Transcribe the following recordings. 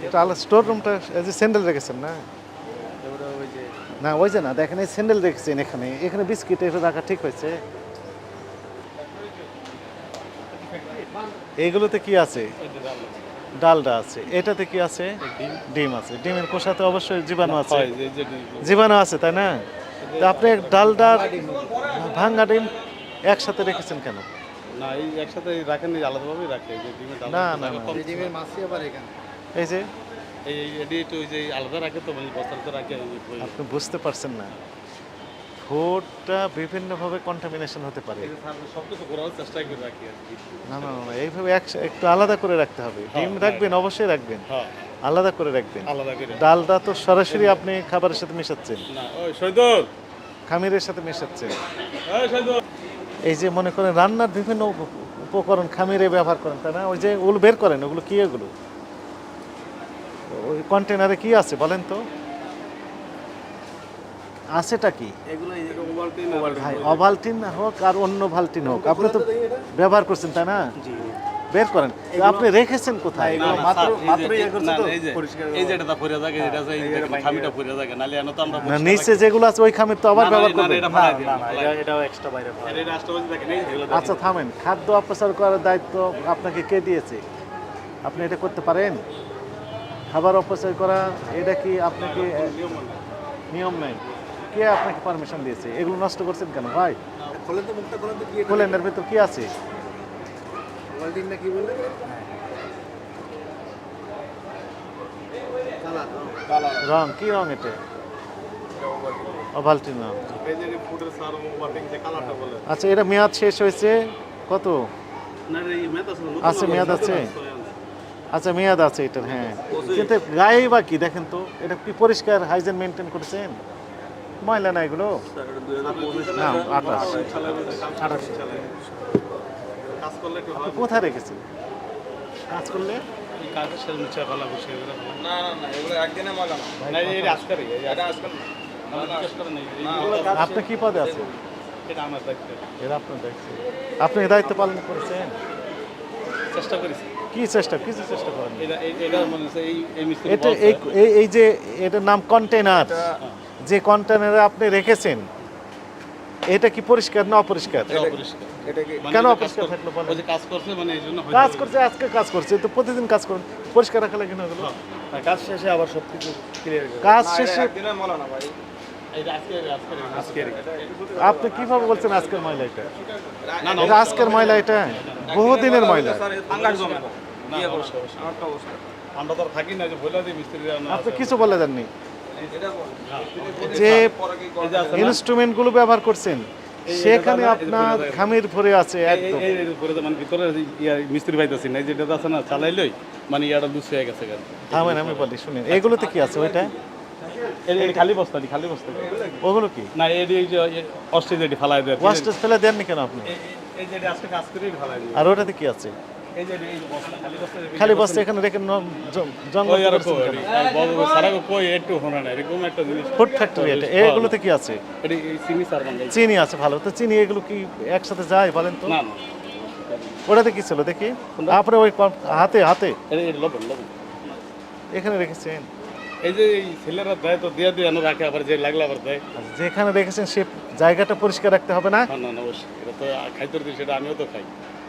এটা আলাদা স্টোর রুমটা, এই যে স্যান্ডেল রেখেছেন না? না ওই যে না, দেখেন এই স্যান্ডেল রেখেছেন এখানে, এখানে বিস্কিট এটা রাখা ঠিক হয়েছে? এইগুলোতে কি আছে? ডালডা আছে। এটাতে কি আছে? ডিম আছে। ডিমের খোসাতে অবশ্যই জীবাণু আছে। জীবাণু আছে তাই না? তো আপনি ডালডা ভাঙ্গা ডিম একসাথে রেখেছেন কেন? না, এই একসাথে রাখেন, আলাদাভাবেই রাখে যে ডিমের ডাল। না না না, ডিমের মাছই আবার এখানে এই যে এটি একটু ওই যে আলাদা রাখে তো, মানে বস্তাতে রাখে। আপনি বুঝতে পারছেন না, ফুডটা বিভিন্নভাবে কন্টামিনেশন হতে পারে। সব কিছু করার চেষ্টা করে রাখি আর কি। না না না, এইভাবে একটু আলাদা করে রাখতে হবে। ডিম রাখবেন, অবশ্যই রাখবেন, হ্যাঁ, আলাদা করে রাখবেন। আলাদা করে। ডালটা তো সরাসরি আপনি খাবারের সাথে মেশাচ্ছেন, না, ওই শহীদুল, খামিরের সাথে মেশাচ্ছেন। ওই শহীদুল। এই যে মনে করেন রান্নার বিভিন্ন উপকরণ খামিরে ব্যবহার করেন তাই না? ওই যে ওগুলো বের করেন, ওগুলো কি? এগুলো ওই কন্টেনারে কি আছে বলেন তো? আছেটা কি? এগুলো ভাই অভালটিন হোক আর অন্য ভালটিন হোক, আপনি তো ব্যবহার করছেন তাই না? বের করেন। আপনি রেখেছেন কোথায়? না, না, মাত্র স্যার, মাত্র ইয়ে করছে না, তো এই যে পরিষ্কার এই যে এটা পড়ে থাকে, এটা যে এই দেখেন, খামিটা পড়ে থাকে, নালে এনে তো আমরা না, পরিষ্কার নিচে রাখি। যেগুলো আছে ওই খামির তো আবার না, না, ব্যবহার না, করবেন। এটা ফালাই দিন, না ফালাই দিন। এটাও এক্সট্রা বাইরে এটা রাষ্ট্রপতি দেখেন, এই যে এগুলো আচ্ছা থামেন, খাদ্য অপচার করার দায়িত্ব আপনাকে কে দিয়েছে? আপনি এটা করতে পারেন? খাবার অপচয় করা এটা কি আপনাকে নিয়ম নেই? কে আপনাকে পারমিশন দিয়েছে? এগুলো নষ্ট করছেন কেন ভাই? খোলেন তো মুখটা, খোলেন তো কি এটা? খোলেন, এর ভিতর কি আছে? ওয়ালটিন না কি বললে? কালার রং কি রং এটা? ওভালটিন রং। এই যে ফুডের সার ওয়াটিং যে কালারটা বলে। আচ্ছা, এটা মেয়াদ শেষ হয়েছে কত? না রে, এই মেয়াদ আছে না, নতুন আছে, আবার মেয়াদ নতুন আছে? আছে। আচ্ছা মেয়াদ আছে এটার, হ্যাঁ। কিন্তু গায়ে বা কি দেখেন তো, এটা কি পরিষ্কার হাইজেন মেনটেন করেছেন? ময়লা না এগুলো? না, 28 সালে কাজ করলে একটু আপনি ভালো। কোথায় রেখেছেন কাজ করলে? এই কাজের সাথে নিচে ভালো বসে এগুলো ভালো। না না না, এগুলো একদিনে মজা না। না, এই আজকারই, এই এটা আজকাল জিজ্ঞেস করে নাই, আপনি কি পদে আছেন? এটা আমার দায়িত্ব। এরা আপনার দেখছে, আপনি এই দায়িত্ব পালন করেছেন? চেষ্টা করেছি। কি চেষ্টা, কিছু চেষ্টা করেন? এটা মানে হচ্ছে এই মিস্ত্রি এটা এই যে এটার নাম কন্টেনার, যে কন্টেনারে আপনি রেখেছেন এটা কি পরিষ্কার না অপরিষ্কার? অপরিষ্কার। এটা কি কেন অপরিষ্কার থাকলো বলেন? ওই যে কাজ করছে, মানে এই জন্য কাজ করছে, আজকে কাজ করছে, তো প্রতিদিন কাজ করুন, পরিষ্কার রাখা লাগে না এগুলো? কাজ শেষে আবার সবকিছু ক্লিয়ার করে? কাজ শেষে একদিনে মজা না ভাই। এটা আজকের আপনি কিভাবে বলছেন আজকের ময়লা এটা? এটা আজকের ময়লা, এটা বহুদিনের ময়লা। আঙ্গার জমে না। না, অবশ্যই, অবশ্যই। আমারটা অবস্থা। আমরা তো আর থাকি না যে বলে দিই মিস্ত্রিরা না আপনি আছে। কিছু বলে দেননি এটা বল। যে পরে কি এই যে আছে না, ইনস্ট্রুমেন্টগুলো ব্যবহার করছেন সেখানে আপনার খামির ভরে আছে একদম। এই উপরে তো মানে ভিতরে মিস্ত্রি পাইতেছি না, এই যেটা আছে না চালাইলই, মানে ইয়াটা লুজ হয়ে গেছে কেন। থামেন আমি বলি শুনেন, এগুলোতে কি আছে ওইটা? এই খালি বস্তা, খালি বস্তা। ওগুলো কি না, এই যে অস্ট্রেজ এটি ফালাই দেয়। ওয়াস্টেজ ফেলে দেননি কেন আপনি? এই যে আজকে কাজ করে ফালাই দিই। আর ওটাতে কি আছে? এই যে এই বস্তা, খালি বস্তা। খালি বস্তা এখানে রেখে জঙ্গল ওই আর করছেন কই, কেন? বড় সারা কই একটু হোনা না, এরকম একটা জিনিস। ফুড ফ্যাক্টরি এটা, এগুলোতে কি আছে? এটি এই চিনি সার বানাই। চিনি আছে, ভালো তো। চিনি এগুলো কি একসাথে যায় বলেন তো? না না, ওটাতে কি ছিল দেখি? আপনি ওই হাতে হাতে এটা লবণ লবণ। এখানে রেখেছেন? এই যে এই ছেলেরা দেয় তো দিয়ে দিয়ে এনে রাখে, আবার যে লাগলে আবার দেয়। আচ্ছা, যেখানে রেখেছেন সে জায়গাটা পরিষ্কার রাখতে হবে না? না না না, অবশ্যই এটা তো খাইতে দিই, সেটা আমিও তো খাই,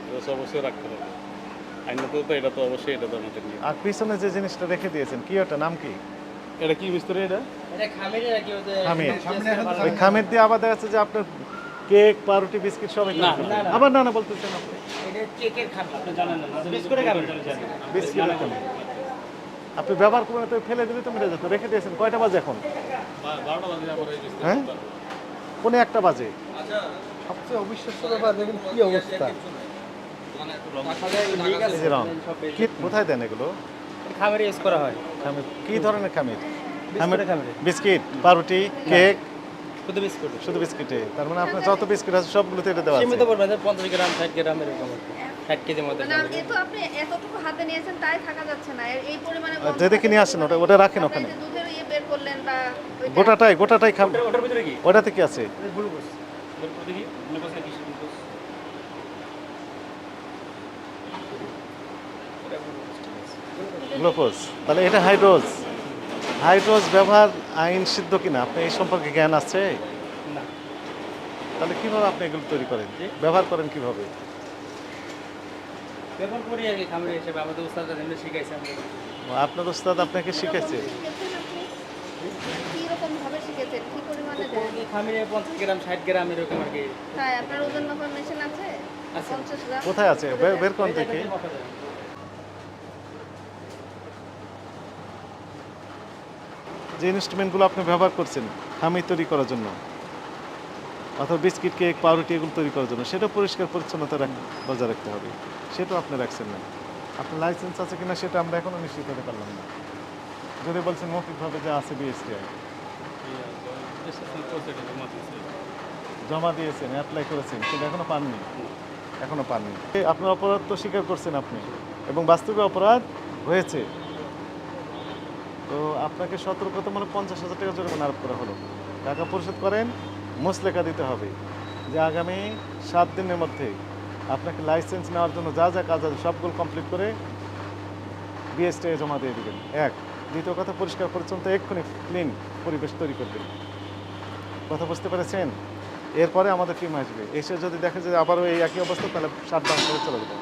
এটা তো অবশ্যই রাখতে হবে। আইনত তো এটা তো অবশ্যই, এটা তো আমাদের নিয়ে। আর পিছনে যে জিনিসটা রেখে দিয়েছেন কি, ওটা নাম কি? এটা কি মিস্ত্রি এটা? এটা খামিরে নাকি ওই যে খামির। ওই খামির দিয়ে আবার দেখা যাচ্ছে যে আপনার কেক, পাউরুটি, বিস্কিট সব এখানে রাখা যায়। আবার না না বলতেছেন আপনি এটা কেকের খামি। আপনি জানেন না, বিস্কুটের খামি। বিস্কিটের খামির। আপনি ব্যবহার করবেন তো ফেলে দিলে তো মেরে যেত। রেখে দিয়েছেন। কয়টা বাজে এখন? 12টা বাজে আবার এই মিস্ত্রি। হ্যাঁ, পৌনে 1টা বাজে। সবচেয়ে অবিশ্বাস্য ব্যাপার, দেখুন কি অবস্থা। এই যে রং কি, কোথায় দেন এগুলো? খামিরে ইউজ করা হয়। খামির কি ধরনের খামির? বিস্কুটের খামিরে। বিস্কিট, পাউরুটি, কেক, শুধু বিস্কুট। শুধু বিস্কিটে? তার মানে আপনার যত বিস্কিট আছে সবগুলোতে এটা দেওয়া আছে। সীমিত পরিমাণে 50 গ্রাম 60 গ্রাম এরকম আর কি। 60 কেজির মধ্যে। মানে এ তো আপনি এতটুকু হাতে নিয়েছেন তাই থাকা যাচ্ছে না, এই পরিমাণে গন্ধ যে দেখে নিয়ে আসেন, ওটা ওটা রাখেন আপনি ওখানে। যে দুধের ইয়ে বের করলেন বা ওইটা- গোটাটাই খাবেন। ওটার ভিতরে কি? ওটাতে কি আছে? গ্লুকোজ। গ্লুকোজ দেখি, গ্লুকোজ নাকি গ্লুকোজ? গ্লুকোজ, তাহলে এটা হাইড্রোজ। হাইড্রোজ ব্যবহার আইন সিদ্ধ কিনা আপনি এই সম্পর্কে জ্ঞান আছে? না। তাহলে কিভাবে আপনি এগুলো তৈরি করেন, ব্যবহার করেন কিভাবে? ব্যবহার করি আর কি খামারি হিসেবে, আমাদের উস্তাদরা যেমনি শিখাইছে আমরা। আপনার ওস্তাদ আপনাকে শিখেছে? শিখেছেন আপনি? কি রকম ভাবে শিখেছেন, কি পরিমাণে দেন? খামিরে 50 গ্রাম 60 গ্রাম এরকম আর কি। তাই আপনার ওজন মাপার মেশিন আছে? আছে। 50 গ্রাম? কোথায় আছে? বের করুন দেখি। যে ইনস্ট্রুমেন্টগুলো আপনি ব্যবহার করছেন খামি তৈরি করার জন্য অথবা বিস্কিট, কেক, পাউরুটি এগুলো তৈরি করার জন্য, সেটা পরিষ্কার পরিচ্ছন্নতা বজায় রাখতে হবে। সেটাও আপনি রাখছেন না। আপনার লাইসেন্স আছে কিনা সেটা আমরা এখনও নিশ্চিত হতে পারলাম না। যদি বলছেন মৌখিকভাবে যে আছে বিএসটিআই, জমা দিয়েছেন, অ্যাপ্লাই করেছেন, কিন্তু এখনো পাননি। এখনো পাননি। আপনার অপরাধ তো স্বীকার করছেন আপনি, এবং বাস্তবে অপরাধ হয়েছে। তো আপনাকে সতর্কতামূলক 50,000 টাকা জরিমানা আরোপ করা হলো। টাকা পরিশোধ করেন, মুচলেখা দিতে হবে যে আগামী 7 দিনের মধ্যে আপনাকে লাইসেন্স নেওয়ার জন্য যা যা কাজ আছে সবগুলো কমপ্লিট করে বিএসটিআই জমা দিয়ে দেবেন। এক। দ্বিতীয় কথা, পরিষ্কার পরিচ্ছন্ন এক্ষুনি ক্লিন পরিবেশ তৈরি করবেন। কথা বুঝতে পেরেছেন? এরপরে আমাদের টিম আসবে, এসে যদি দেখে যে আবারও এই একই অবস্থা, তাহলে 7 ডাউন করে চলে যাবেন।